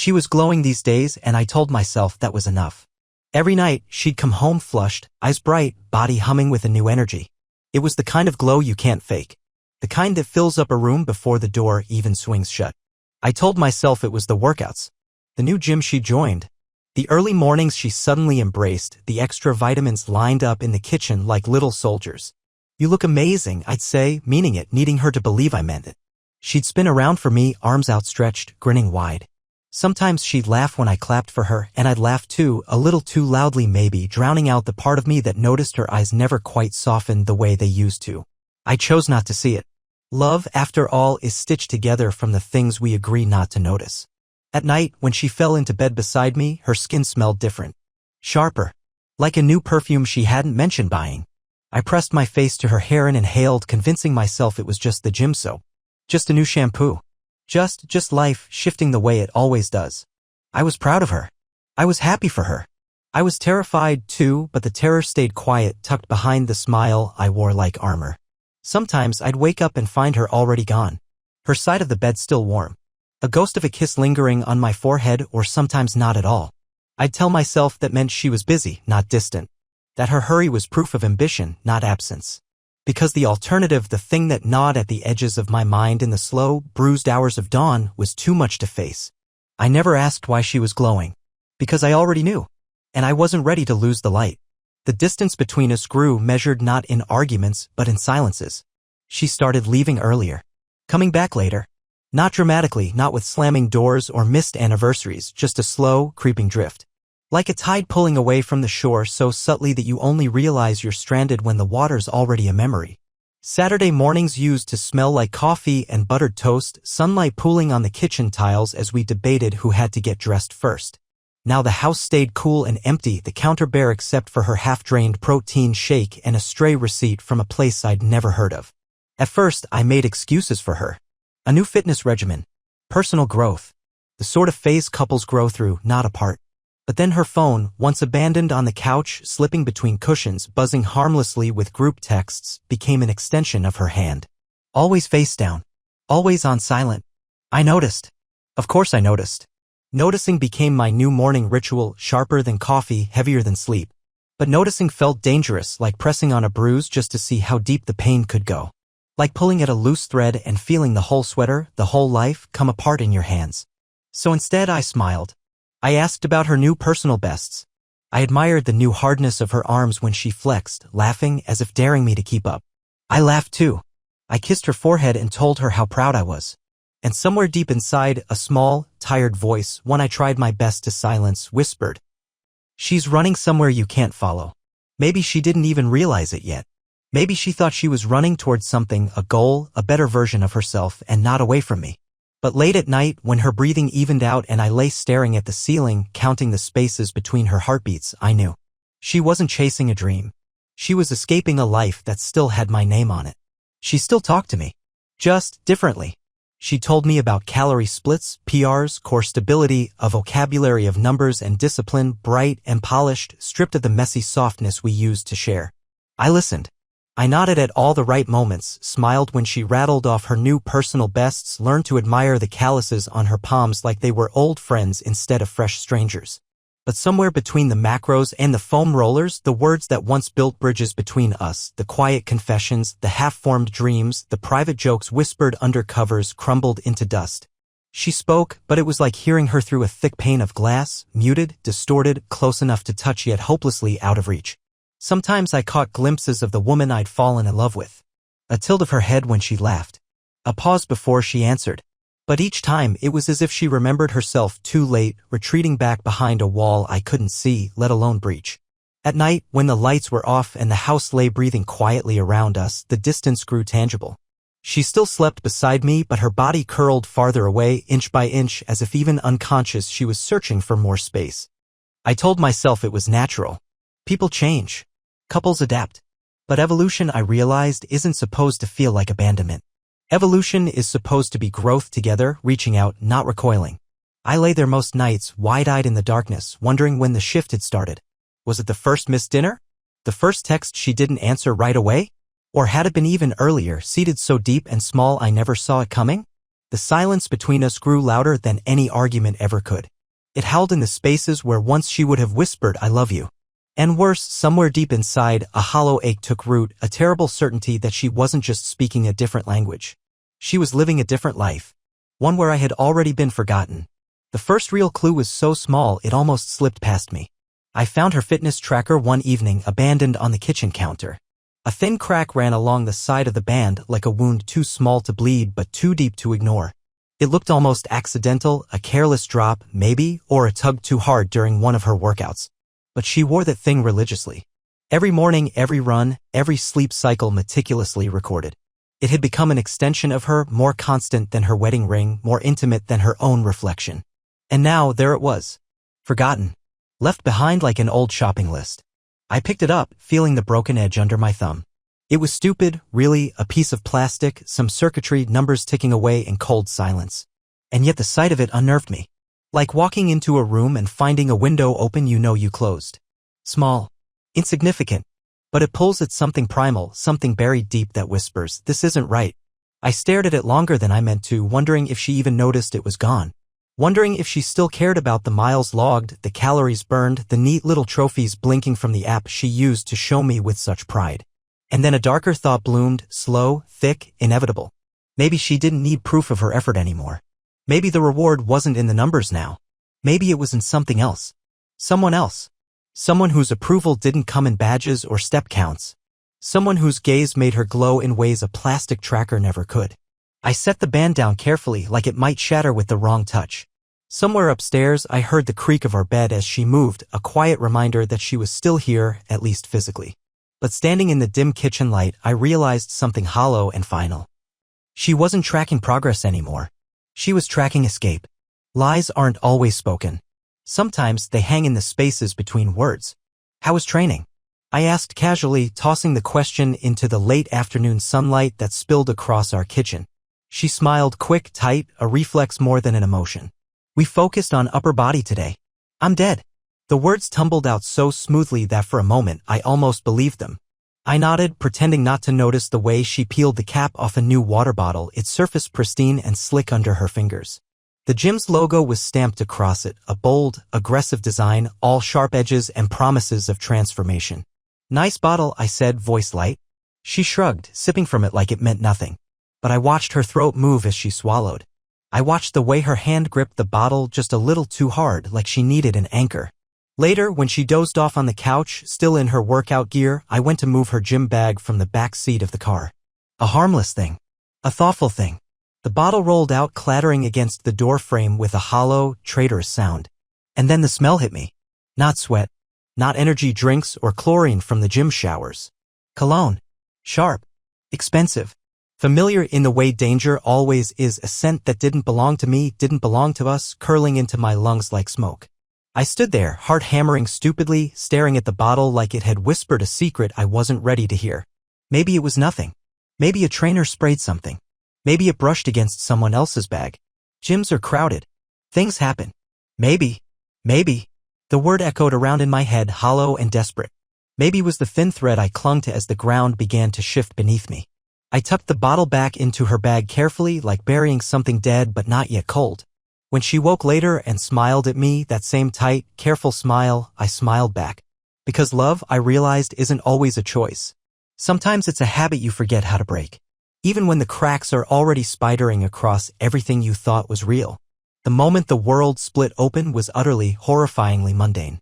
She was glowing these days, and I told myself that was enough. Every night, she'd come home flushed, eyes bright, body humming with a new energy. It was the kind of glow you can't fake. The kind that fills up a room before the door even swings shut. I told myself it was the workouts. The new gym she joined. The early mornings she suddenly embraced, the extra vitamins lined up in the kitchen like little soldiers. "You look amazing," I'd say, meaning it, needing her to believe I meant it. She'd spin around for me, arms outstretched, grinning wide. Sometimes she'd laugh when I clapped for her, and I'd laugh too, a little too loudly maybe, drowning out the part of me that noticed her eyes never quite softened the way they used to. I chose not to see it. Love, after all, is stitched together from the things we agree not to notice. At night, when she fell into bed beside me, her skin smelled different. Sharper. Like a new perfume she hadn't mentioned buying. I pressed my face to her hair and inhaled, convincing myself it was just the gym soap. Just a new shampoo. Just life shifting the way it always does. I was proud of her. I was happy for her. I was terrified too, but the terror stayed quiet, tucked behind the smile I wore like armor. Sometimes I'd wake up and find her already gone. Her side of the bed still warm. A ghost of a kiss lingering on my forehead, or sometimes not at all. I'd tell myself that meant she was busy, not distant. That her hurry was proof of ambition, not absence. Because the alternative, the thing that gnawed at the edges of my mind in the slow, bruised hours of dawn, was too much to face. I never asked why she was glowing. Because I already knew. And I wasn't ready to lose the light. The distance between us grew, measured not in arguments, but in silences. She started leaving earlier. Coming back later. Not dramatically, not with slamming doors or missed anniversaries, just a slow, creeping drift. Like a tide pulling away from the shore so subtly that you only realize you're stranded when the water's already a memory. Saturday mornings used to smell like coffee and buttered toast, sunlight pooling on the kitchen tiles as we debated who had to get dressed first. Now the house stayed cool and empty, the counter bare except for her half-drained protein shake and a stray receipt from a place I'd never heard of. At first, I made excuses for her. A new fitness regimen. Personal growth. The sort of phase couples grow through, not apart. But then her phone, once abandoned on the couch, slipping between cushions, buzzing harmlessly with group texts, became an extension of her hand. Always face down. Always on silent. I noticed. Of course I noticed. Noticing became my new morning ritual, sharper than coffee, heavier than sleep. But noticing felt dangerous, like pressing on a bruise just to see how deep the pain could go. Like pulling at a loose thread and feeling the whole sweater, the whole life, come apart in your hands. So instead I smiled. I asked about her new personal bests. I admired the new hardness of her arms when she flexed, laughing as if daring me to keep up. I laughed too. I kissed her forehead and told her how proud I was. And somewhere deep inside, a small, tired voice, one I tried my best to silence, whispered, "She's running somewhere you can't follow." Maybe she didn't even realize it yet. Maybe she thought she was running towards something, a goal, a better version of herself, and not away from me. But late at night, when her breathing evened out and I lay staring at the ceiling, counting the spaces between her heartbeats, I knew. She wasn't chasing a dream. She was escaping a life that still had my name on it. She still talked to me. Just differently. She told me about calorie splits, PRs, core stability, a vocabulary of numbers and discipline, bright and polished, stripped of the messy softness we used to share. I listened. I nodded at all the right moments, smiled when she rattled off her new personal bests, learned to admire the calluses on her palms like they were old friends instead of fresh strangers. But somewhere between the macros and the foam rollers, the words that once built bridges between us, the quiet confessions, the half-formed dreams, the private jokes whispered under covers crumbled into dust. She spoke, but it was like hearing her through a thick pane of glass, muted, distorted, close enough to touch yet hopelessly out of reach. Sometimes I caught glimpses of the woman I'd fallen in love with. A tilt of her head when she laughed. A pause before she answered. But each time it was as if she remembered herself too late, retreating back behind a wall I couldn't see, let alone breach. At night, when the lights were off and the house lay breathing quietly around us, the distance grew tangible. She still slept beside me, but her body curled farther away, inch by inch, as if even unconscious she was searching for more space. I told myself it was natural. People change. Couples adapt. But evolution, I realized, isn't supposed to feel like abandonment. Evolution is supposed to be growth together, reaching out, not recoiling. I lay there most nights, wide-eyed in the darkness, wondering when the shift had started. Was it the first missed dinner? The first text she didn't answer right away? Or had it been even earlier, seated so deep and small I never saw it coming? The silence between us grew louder than any argument ever could. It howled in the spaces where once she would have whispered, "I love you." And worse, somewhere deep inside, a hollow ache took root, a terrible certainty that she wasn't just speaking a different language. She was living a different life. One where I had already been forgotten. The first real clue was so small it almost slipped past me. I found her fitness tracker one evening abandoned on the kitchen counter. A thin crack ran along the side of the band like a wound too small to bleed but too deep to ignore. It looked almost accidental, a careless drop, maybe, or a tug too hard during one of her workouts. But she wore that thing religiously. Every morning, every run, every sleep cycle meticulously recorded. It had become an extension of her, more constant than her wedding ring, more intimate than her own reflection. And now, there it was. Forgotten. Left behind like an old shopping list. I picked it up, feeling the broken edge under my thumb. It was stupid, really, a piece of plastic, some circuitry, numbers ticking away in cold silence. And yet the sight of it unnerved me. Like walking into a room and finding a window open you know you closed. Small. Insignificant. But it pulls at something primal, something buried deep that whispers, "This isn't right." I stared at it longer than I meant to, wondering if she even noticed it was gone. Wondering if she still cared about the miles logged, the calories burned, the neat little trophies blinking from the app she used to show me with such pride. And then a darker thought bloomed, slow, thick, inevitable. Maybe she didn't need proof of her effort anymore. Maybe the reward wasn't in the numbers now. Maybe it was in something else. Someone else. Someone whose approval didn't come in badges or step counts. Someone whose gaze made her glow in ways a plastic tracker never could. I set the band down carefully, like it might shatter with the wrong touch. Somewhere upstairs, I heard the creak of our bed as she moved, a quiet reminder that she was still here, at least physically. But standing in the dim kitchen light, I realized something hollow and final. She wasn't tracking progress anymore. She was tracking escape. Lies aren't always spoken. Sometimes they hang in the spaces between words. "How was training?" I asked casually, tossing the question into the late afternoon sunlight that spilled across our kitchen. She smiled, quick, tight, a reflex more than an emotion. "We focused on upper body today. I'm dead." The words tumbled out so smoothly that for a moment I almost believed them. I nodded, pretending not to notice the way she peeled the cap off a new water bottle, its surface pristine and slick under her fingers. The gym's logo was stamped across it, a bold, aggressive design, all sharp edges and promises of transformation. "Nice bottle," I said, voice light. She shrugged, sipping from it like it meant nothing. But I watched her throat move as she swallowed. I watched the way her hand gripped the bottle just a little too hard, like she needed an anchor. Later, when she dozed off on the couch, still in her workout gear, I went to move her gym bag from the back seat of the car. A harmless thing. A thoughtful thing. The bottle rolled out, clattering against the door frame with a hollow, traitorous sound. And then the smell hit me. Not sweat. Not energy drinks or chlorine from the gym showers. Cologne. Sharp. Expensive. Familiar in the way danger always is, a scent that didn't belong to me, didn't belong to us, curling into my lungs like smoke. I stood there, heart hammering stupidly, staring at the bottle like it had whispered a secret I wasn't ready to hear. Maybe it was nothing. Maybe a trainer sprayed something. Maybe it brushed against someone else's bag. Gyms are crowded. Things happen. Maybe. The word echoed around in my head, hollow and desperate. Maybe was the thin thread I clung to as the ground began to shift beneath me. I tucked the bottle back into her bag carefully, like burying something dead but not yet cold. When she woke later and smiled at me, that same tight, careful smile, I smiled back. Because love, I realized, isn't always a choice. Sometimes it's a habit you forget how to break. Even when the cracks are already spidering across everything you thought was real. The moment the world split open was utterly, horrifyingly mundane.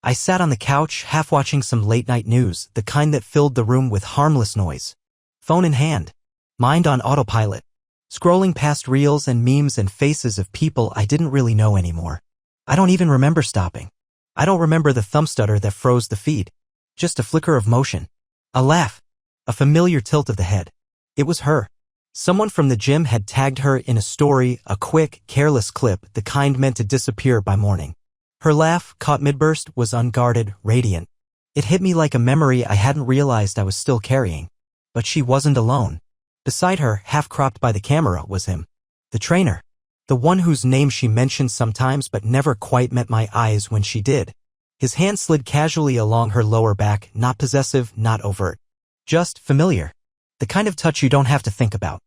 I sat on the couch, half watching some late-night news, the kind that filled the room with harmless noise. Phone in hand. Mind on autopilot. Scrolling past reels and memes and faces of people I didn't really know anymore. I don't even remember stopping. I don't remember the thumb stutter that froze the feed. Just a flicker of motion. A laugh. A familiar tilt of the head. It was her. Someone from the gym had tagged her in a story, a quick, careless clip, the kind meant to disappear by morning. Her laugh, caught midburst, was unguarded, radiant. It hit me like a memory I hadn't realized I was still carrying. But she wasn't alone. Beside her, half-cropped by the camera, was him. The trainer. The one whose name she mentioned sometimes but never quite met my eyes when she did. His hand slid casually along her lower back, not possessive, not overt. Just familiar. The kind of touch you don't have to think about.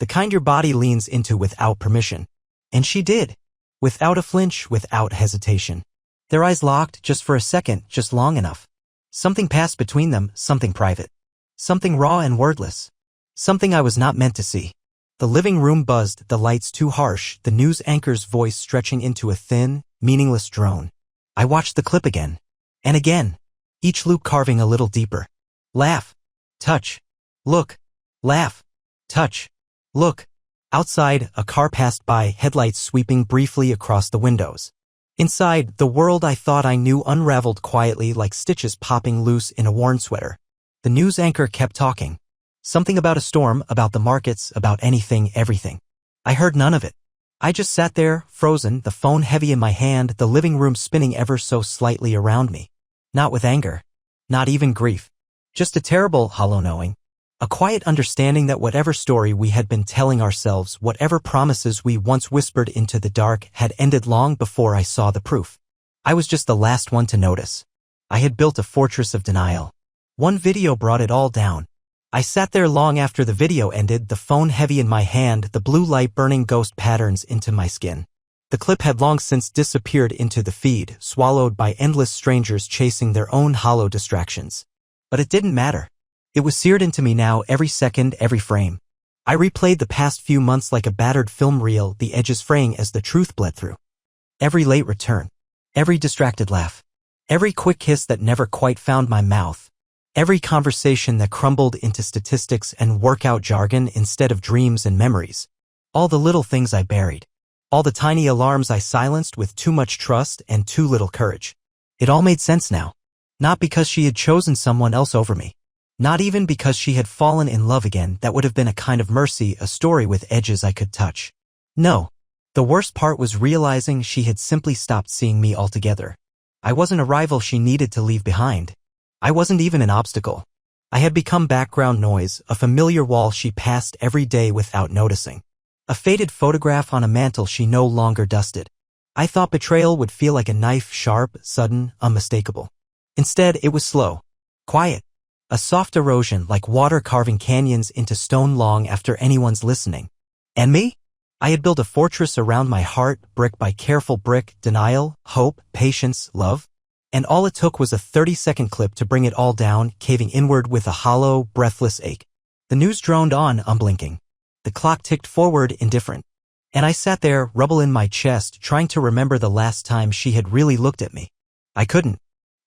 The kind your body leans into without permission. And she did. Without a flinch, without hesitation. Their eyes locked just for a second, just long enough. Something passed between them, something private. Something raw and wordless. Something I was not meant to see. The living room buzzed, the lights too harsh, the news anchor's voice stretching into a thin, meaningless drone. I watched the clip again. And again. Each loop carving a little deeper. Laugh. Touch. Look. Laugh. Touch. Look. Outside, a car passed by, headlights sweeping briefly across the windows. Inside, the world I thought I knew unraveled quietly like stitches popping loose in a worn sweater. The news anchor kept talking. Something about a storm, about the markets, about anything, everything. I heard none of it. I just sat there, frozen, the phone heavy in my hand, the living room spinning ever so slightly around me. Not with anger. Not even grief. Just a terrible, hollow knowing. A quiet understanding that whatever story we had been telling ourselves, whatever promises we once whispered into the dark, had ended long before I saw the proof. I was just the last one to notice. I had built a fortress of denial. One video brought it all down. I sat there long after the video ended, the phone heavy in my hand, the blue light burning ghost patterns into my skin. The clip had long since disappeared into the feed, swallowed by endless strangers chasing their own hollow distractions. But it didn't matter. It was seared into me now, every second, every frame. I replayed the past few months like a battered film reel, the edges fraying as the truth bled through. Every late return. Every distracted laugh. Every quick kiss that never quite found my mouth. Every conversation that crumbled into statistics and workout jargon instead of dreams and memories. All the little things I buried. All the tiny alarms I silenced with too much trust and too little courage. It all made sense now. Not because she had chosen someone else over me. Not even because she had fallen in love again, that would have been a kind of mercy, a story with edges I could touch. No. The worst part was realizing she had simply stopped seeing me altogether. I wasn't a rival she needed to leave behind. I wasn't even an obstacle. I had become background noise, a familiar wall she passed every day without noticing. A faded photograph on a mantle she no longer dusted. I thought betrayal would feel like a knife, sharp, sudden, unmistakable. Instead, it was slow. Quiet. A soft erosion like water carving canyons into stone long after anyone's listening. And me? I had built a fortress around my heart, brick by careful brick, denial, hope, patience, love. And all it took was a 30-second clip to bring it all down, caving inward with a hollow, breathless ache. The news droned on, unblinking. The clock ticked forward, indifferent. And I sat there, rubble in my chest, trying to remember the last time she had really looked at me. I couldn't.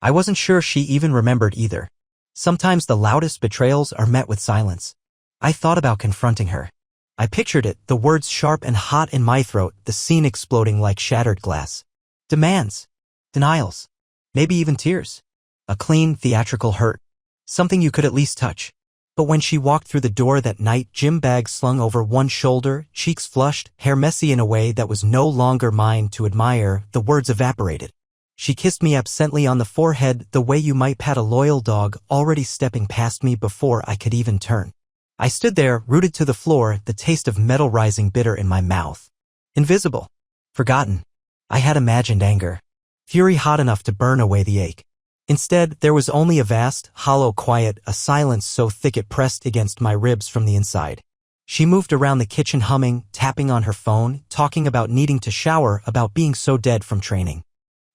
I wasn't sure she even remembered either. Sometimes the loudest betrayals are met with silence. I thought about confronting her. I pictured it, the words sharp and hot in my throat, the scene exploding like shattered glass. Demands. Denials. Maybe even tears. A clean, theatrical hurt. Something you could at least touch. But when she walked through the door that night, gym bag slung over one shoulder, cheeks flushed, hair messy in a way that was no longer mine to admire, the words evaporated. She kissed me absently on the forehead, the way you might pat a loyal dog, already stepping past me before I could even turn. I stood there, rooted to the floor, the taste of metal rising bitter in my mouth. Invisible. Forgotten. I had imagined anger. Fury hot enough to burn away the ache. Instead, there was only a vast, hollow quiet, a silence so thick it pressed against my ribs from the inside. She moved around the kitchen humming, tapping on her phone, talking about needing to shower, about being so dead from training.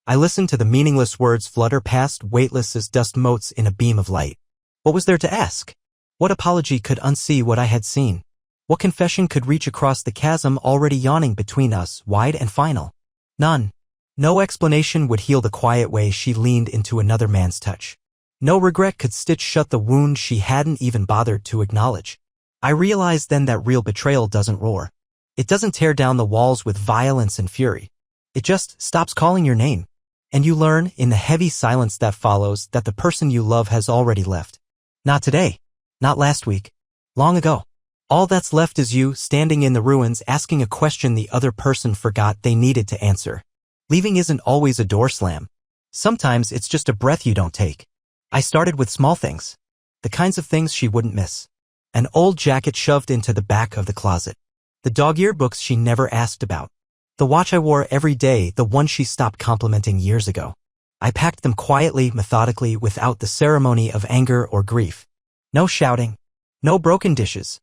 I listened to the meaningless words flutter past, weightless as dust motes in a beam of light. What was there to ask? What apology could unsee what I had seen? What confession could reach across the chasm already yawning between us, wide and final? None. No explanation would heal the quiet way she leaned into another man's touch. No regret could stitch shut the wound she hadn't even bothered to acknowledge. I realized then that real betrayal doesn't roar. It doesn't tear down the walls with violence and fury. It just stops calling your name. And you learn, in the heavy silence that follows, that the person you love has already left. Not today. Not last week. Long ago. All that's left is you, standing in the ruins, asking a question the other person forgot they needed to answer. Leaving isn't always a door slam. Sometimes it's just a breath you don't take. I started with small things. The kinds of things she wouldn't miss. An old jacket shoved into the back of the closet. The dog-eared books she never asked about. The watch I wore every day, the one she stopped complimenting years ago. I packed them quietly, methodically, without the ceremony of anger or grief. No shouting. No broken dishes.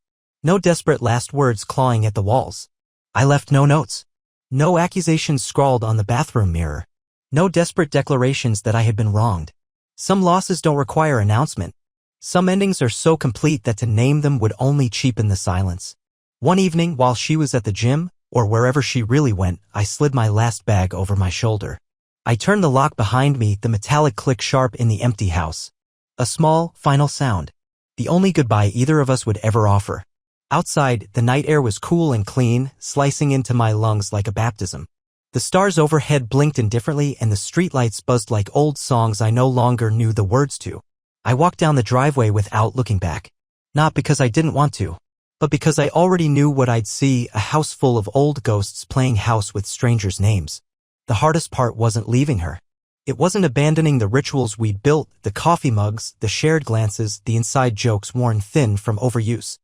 No desperate last words clawing at the walls. I left no notes. No accusations scrawled on the bathroom mirror. No desperate declarations that I had been wronged. Some losses don't require announcement. Some endings are so complete that to name them would only cheapen the silence. One evening, while she was at the gym, or wherever she really went, I slid my last bag over my shoulder. I turned the lock behind me, the metallic click sharp in the empty house. A small, final sound. The only goodbye either of us would ever offer. Outside, the night air was cool and clean, slicing into my lungs like a baptism. The stars overhead blinked indifferently and the streetlights buzzed like old songs I no longer knew the words to. I walked down the driveway without looking back. Not because I didn't want to, but because I already knew what I'd see, a house full of old ghosts playing house with strangers' names. The hardest part wasn't leaving her. It wasn't abandoning the rituals we'd built, the coffee mugs, the shared glances, the inside jokes worn thin from overuse.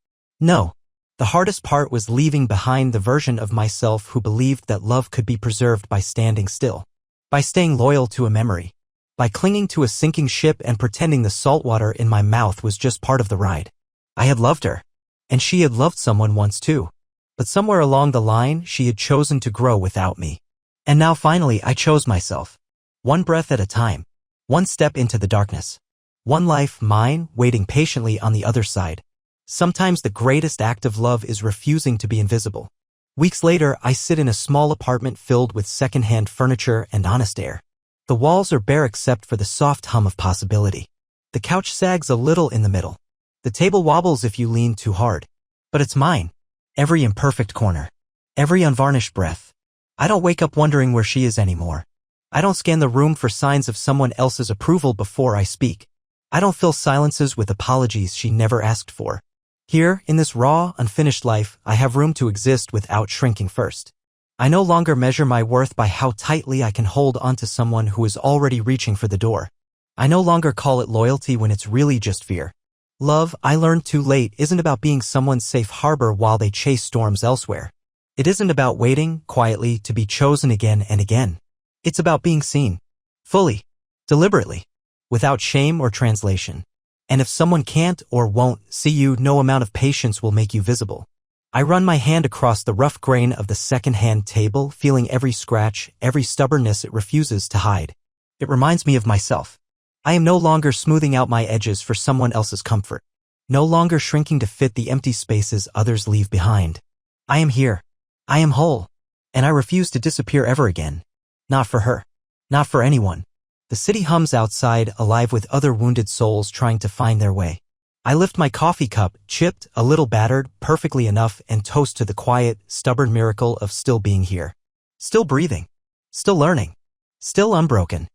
No. The hardest part was leaving behind the version of myself who believed that love could be preserved by standing still. By staying loyal to a memory. By clinging to a sinking ship and pretending the salt water in my mouth was just part of the ride. I had loved her. And she had loved someone once too. But somewhere along the line, she had chosen to grow without me. And now finally I chose myself. One breath at a time. One step into the darkness. One life, mine, waiting patiently on the other side. Sometimes the greatest act of love is refusing to be invisible. Weeks later, I sit in a small apartment filled with secondhand furniture and honest air. The walls are bare except for the soft hum of possibility. The couch sags a little in the middle. The table wobbles if you lean too hard. But it's mine. Every imperfect corner. Every unvarnished breath. I don't wake up wondering where she is anymore. I don't scan the room for signs of someone else's approval before I speak. I don't fill silences with apologies she never asked for. Here, in this raw, unfinished life, I have room to exist without shrinking first. I no longer measure my worth by how tightly I can hold onto someone who is already reaching for the door. I no longer call it loyalty when it's really just fear. Love, I learned too late, isn't about being someone's safe harbor while they chase storms elsewhere. It isn't about waiting, quietly, to be chosen again and again. It's about being seen. Fully. Deliberately. Without shame or translation. And if someone can't or won't see you, no amount of patience will make you visible. I run my hand across the rough grain of the second-hand table, feeling every scratch, every stubbornness it refuses to hide. It reminds me of myself. I am no longer smoothing out my edges for someone else's comfort. No longer shrinking to fit the empty spaces others leave behind. I am here. I am whole. And I refuse to disappear ever again. Not for her. Not for anyone. The city hums outside, alive with other wounded souls trying to find their way. I lift my coffee cup, chipped, a little battered, perfectly enough, and toast to the quiet, stubborn miracle of still being here. Still breathing. Still learning. Still unbroken.